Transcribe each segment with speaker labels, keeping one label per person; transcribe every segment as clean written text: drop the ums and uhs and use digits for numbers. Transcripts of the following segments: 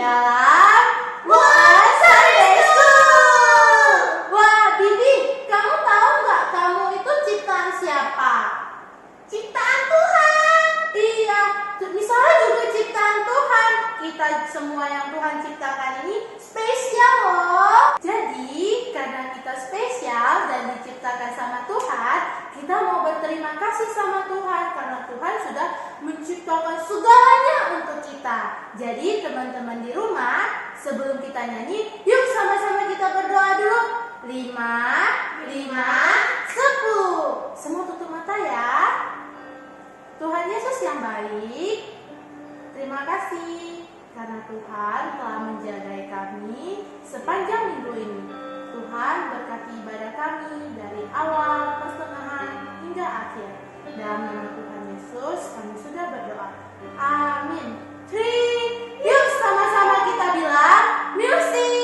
Speaker 1: dalam Muat Sunday School. Wah, Bibi, kamu tahu nggak kamu itu ciptaan siapa? Ciptaan Tuhan. Iya, misalnya juga ciptaan Tuhan. Kita semua yang Tuhan ciptakan ini spesial loh. Jadi, karena kita spesial dan diciptakan sama Tuhan, kita mau berterima kasih sama Tuhan karena Tuhan sudah menciptakan segalanya untuk kita. Jadi, teman-teman di rumah, sebelum kita nyanyi, yuk sama-sama kita berdoa dulu. 5, 5, 10. Semua tutup mata ya. Tuhan Yesus yang baik, terima kasih karena Tuhan telah menjagai kami sepanjang minggu ini. Tuhan berkati ibadah kami dari awal, pertengahan, hingga akhir. Dalam nama Tuhan Yesus kami sudah berdoa. Amin. 3, yuk sama-sama kita bilang music.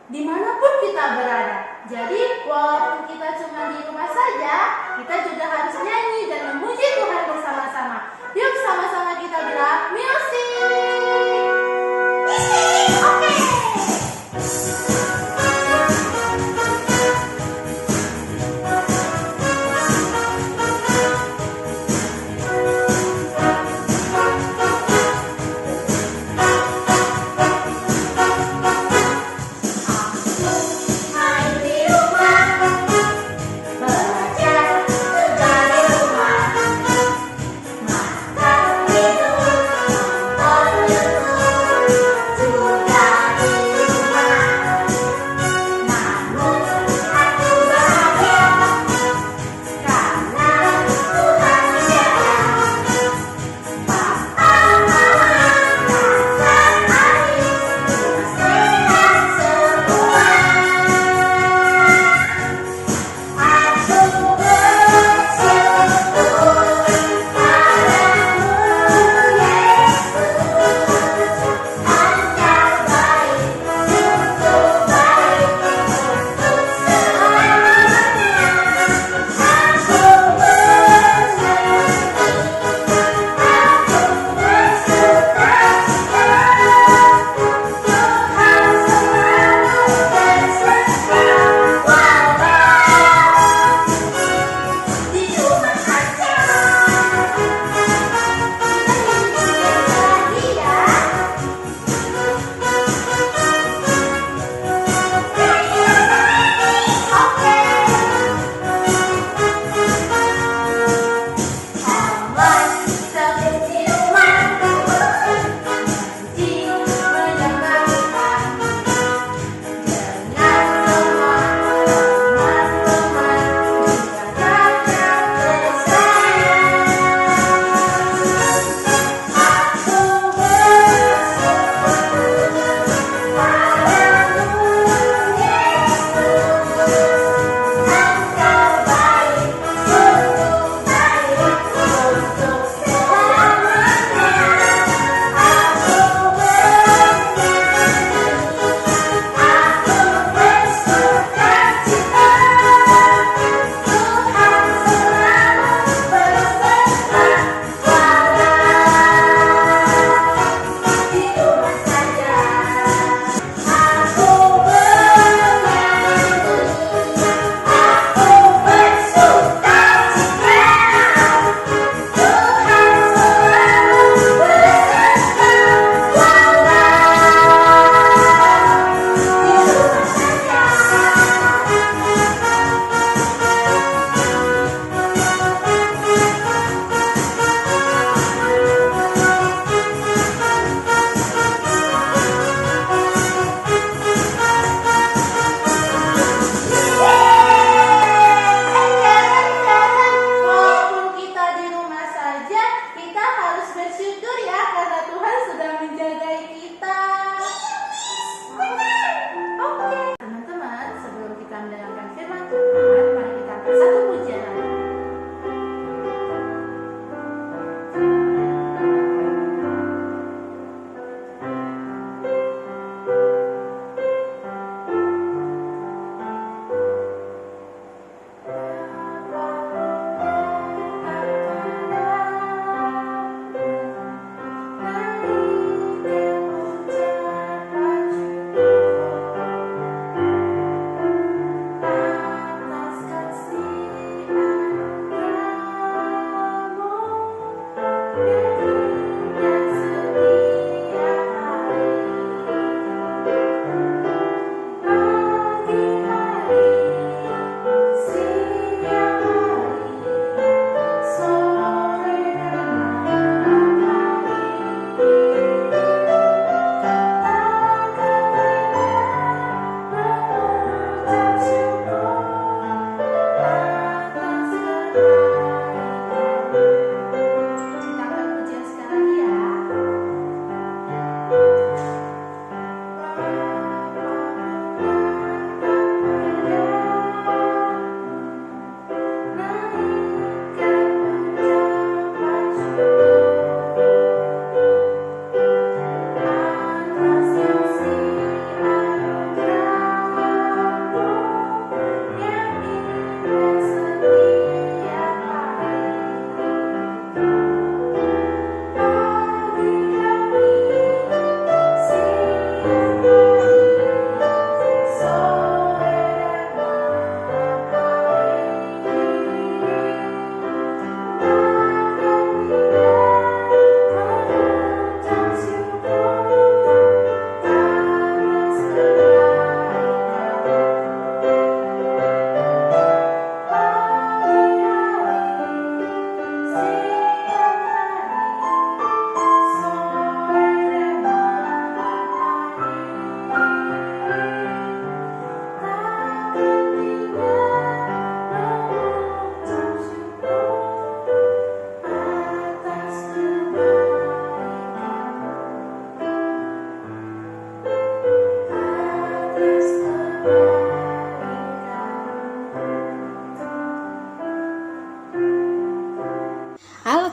Speaker 1: Dimanapun kita berada. Jadi walaupun kita cuma di rumah saja, kita juga harus nyanyi dan memuji Tuhan bersama-sama. Yuk sama-sama kita bilang music. Oke.
Speaker 2: Sudah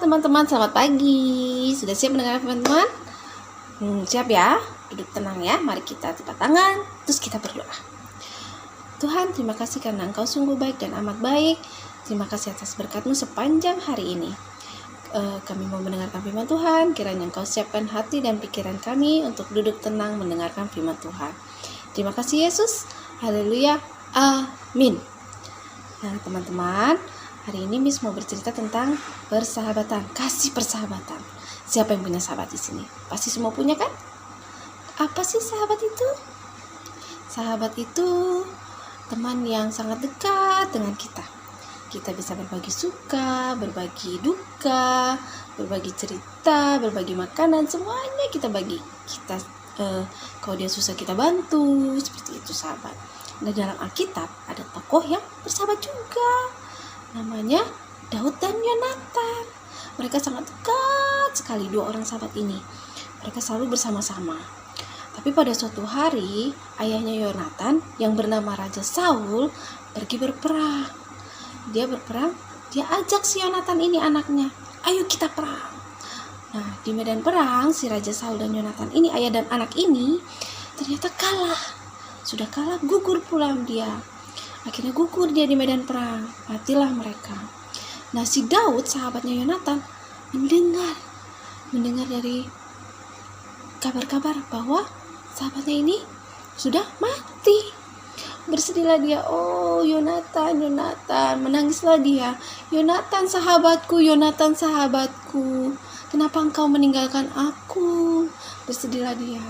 Speaker 2: teman-teman, selamat pagi. Sudah siap mendengar teman-teman? Siap ya? Duduk tenang ya. Mari kita tepuk tangan, terus kita berdoa. Tuhan, terima kasih karena Engkau sungguh baik dan amat baik. Terima kasih atas berkat-Mu sepanjang hari ini. Kami mau mendengarkan firman Tuhan. Kiranya Engkau siapkan hati dan pikiran kami untuk duduk tenang mendengarkan firman Tuhan. Terima kasih Yesus. Haleluya. Amin. Nah teman-teman, hari ini Miss mau bercerita tentang persahabatan, kasih persahabatan. Siapa yang punya sahabat di sini? Pasti semua punya kan? Apa sih sahabat itu? Sahabat itu teman yang sangat dekat dengan kita. Kita bisa berbagi suka, berbagi duka, berbagi cerita, berbagi makanan, semuanya kita bagi. Kalau dia susah kita bantu, seperti itu sahabat. Nah dalam Alkitab ada tokoh yang bersahabat juga, namanya Daud dan Yonatan. Mereka sangat dekat sekali, dua orang sahabat ini. Mereka selalu bersama-sama. Tapi pada suatu hari ayahnya Yonatan yang bernama Raja Saul pergi berperang. Dia berperang, dia ajak si Yonatan ini anaknya, ayo kita perang. Nah di medan perang si Raja Saul dan Yonatan ini, ayah dan anak ini ternyata kalah. Sudah kalah, gugur pulang dia. Akhirnya gugur dia di medan perang. Matilah mereka. Nah si Daud, sahabatnya Yonatan, mendengar dari kabar-kabar bahwa sahabatnya ini sudah mati. Bersedihlah dia. Oh Yonatan, menangislah dia. Yonatan sahabatku, kenapa engkau meninggalkan aku? Bersedihlah dia.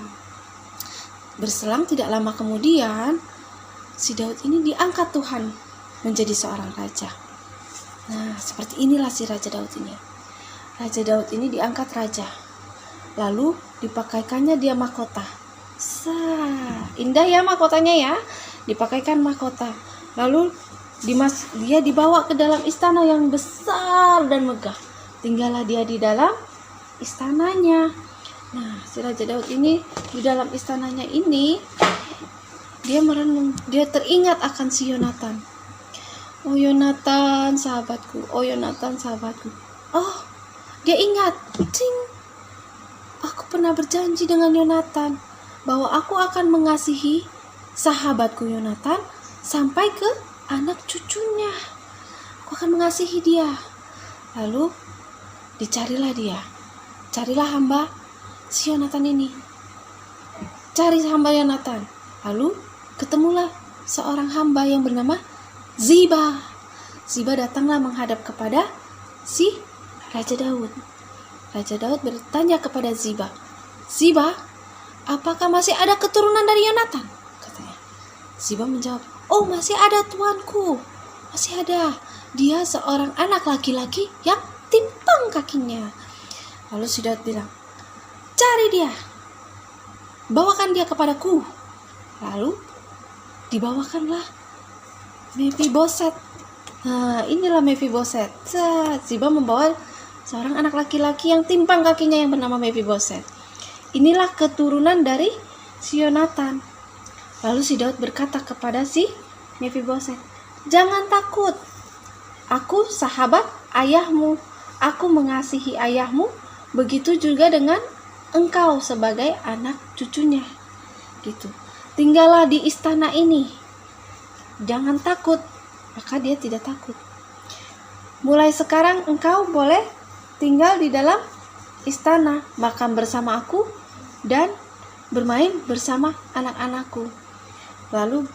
Speaker 2: Berselang tidak lama kemudian, si Daud ini diangkat Tuhan menjadi seorang raja. Nah, seperti inilah si Raja Daud ini. Raja Daud ini diangkat raja. Lalu dipakaikannya dia mahkota. Indah ya mahkotanya ya. Dipakaikan mahkota. Lalu dia dibawa ke dalam istana yang besar dan megah. Tinggallah dia di dalam istananya. Nah, si Raja Daud ini di dalam istananya ini dia merenung, dia teringat akan si Yonatan. Oh Yonatan sahabatku, oh dia ingat, aku pernah berjanji dengan Yonatan bahwa aku akan mengasihi sahabatku Yonatan sampai ke anak cucunya. Aku akan mengasihi dia. Lalu carilah hamba si Yonatan ini. Cari hamba Yonatan. Lalu ketemulah seorang hamba yang bernama Ziba. Ziba datanglah menghadap kepada si Raja Daud. Raja Daud bertanya kepada Ziba, apakah masih ada keturunan dari Yonatan? Katanya. Ziba menjawab, oh masih ada tuanku, masih ada. Dia seorang anak laki-laki yang timpang kakinya. Lalu si Daud bilang, cari dia, bawakan dia kepadaku. Lalu dibawakanlah Mephiboset. Nah inilah Mephiboset. Ziba membawa seorang anak laki-laki yang timpang kakinya yang bernama Mephiboset. Inilah keturunan dari si Yonatan. Lalu si Daud berkata kepada si Mephiboset, jangan takut, aku sahabat ayahmu, aku mengasihi ayahmu, begitu juga dengan engkau sebagai anak cucunya. Gitu. Tinggallah di istana ini. Jangan takut. Maka dia tidak takut. Mulai sekarang engkau boleh tinggal di dalam istana, makan bersama aku dan bermain bersama anak-anakku. Lalu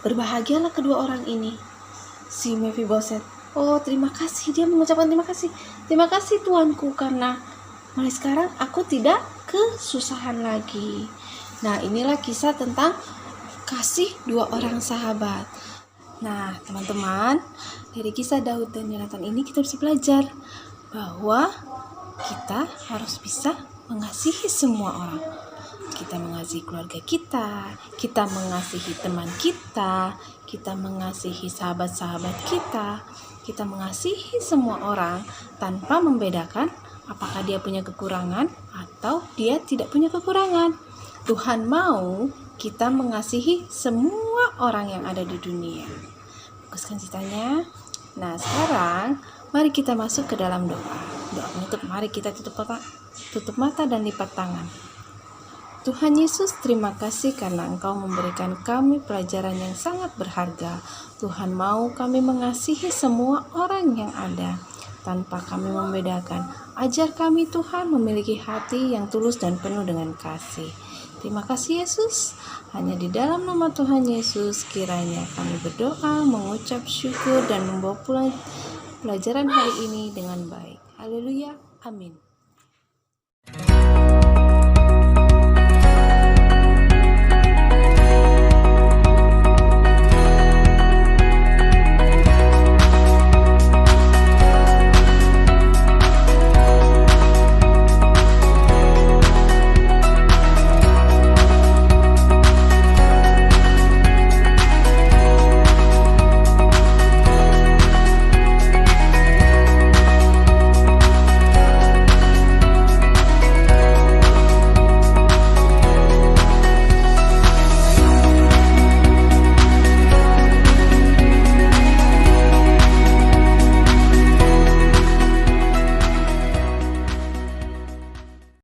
Speaker 2: berbahagialah kedua orang ini. Si Mephiboset, oh terima kasih, dia mengucapkan terima kasih. Terima kasih tuanku karena mulai sekarang aku tidak kesusahan lagi. Nah inilah kisah tentang kasih dua orang sahabat. Nah teman-teman, dari kisah Daud dan Yonatan ini kita bisa belajar bahwa kita harus bisa mengasihi semua orang. Kita mengasihi keluarga kita mengasihi teman kita mengasihi sahabat-sahabat kita mengasihi semua orang tanpa membedakan apakah dia punya kekurangan atau dia tidak punya kekurangan. Tuhan mau kita mengasihi semua orang yang ada di dunia. Fokuskan citanya. Nah, sekarang mari kita masuk ke dalam doa. Doa penutup, mari kita tutup mata dan lipat tangan. Tuhan Yesus, terima kasih karena Engkau memberikan kami pelajaran yang sangat berharga. Tuhan mau kami mengasihi semua orang yang ada, tanpa kami membedakan. Ajar kami Tuhan memiliki hati yang tulus dan penuh dengan kasih. Terima kasih Yesus. Hanya di dalam nama Tuhan Yesus kiranya kami berdoa, mengucap syukur dan membawa pulang pelajaran hari ini dengan baik. Haleluya. Amin.